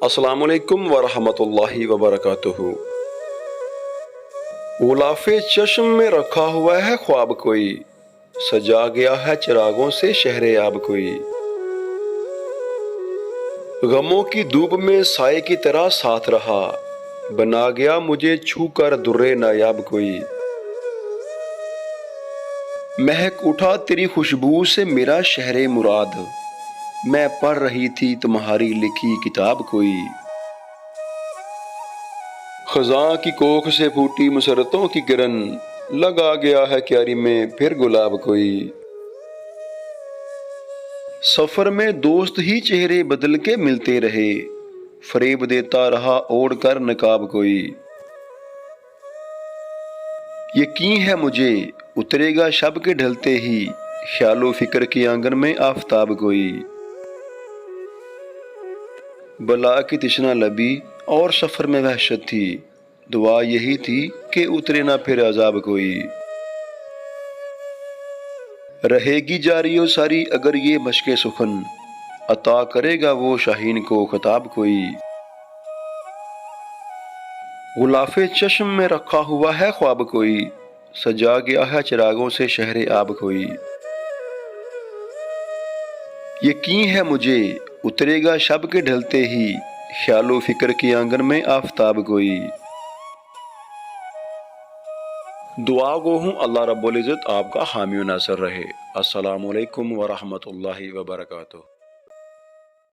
السلام علیکم ورحمۃ اللہ وبرکاتہ۔ غلاف چشم میں رکھا ہوا ہے خواب کوئی، سجا گیا ہے چراغوں سے شہر آب کوئی۔ غموں کی دھوپ میں سائے کی طرح ساتھ رہا، بنا گیا مجھے چھو کر در نایاب کوئی۔ مہک اٹھا تیری خوشبو سے میرا شہر مراد، میں پڑھ رہی تھی تمہاری لکھی کتاب کوئی۔ خزاں کی کوکھ سے پھوٹی مسرتوں کی کرن، لگا گیا ہے کیاری میں پھر گلاب کوئی۔ سفر میں دوست ہی چہرے بدل کے ملتے رہے، فریب دیتا رہا اوڑھ کر نقاب کوئی۔ یقین ہے مجھے اترے گا شب کے ڈھلتے ہی، خیال و فکر کے آنگن میں آفتاب کوئی۔ بلا کی تشنہ لبی اور سفر میں وحشت تھی، دعا یہی تھی کہ اترے نہ پھر عذاب کوئی۔ رہے گی جاری و ساری اگر یہ مشق سخن، عطا کرے گا وہ شاہین کو خطاب کوئی۔ غلاف چشم میں رکھا ہوا ہے خواب کوئی، سجا گیا ہے چراغوں سے شہر آب کوئی۔ یقین ہے مجھے اترے گا شب کے ڈھلتے ہی، خیال و فکر کے آنگن میں آفتاب کوئی۔ دعا گو ہوں اللہ رب العزت آپ کا حامی و ناصر رہے۔ السلام علیکم ورحمۃ اللہ وبرکاتہ۔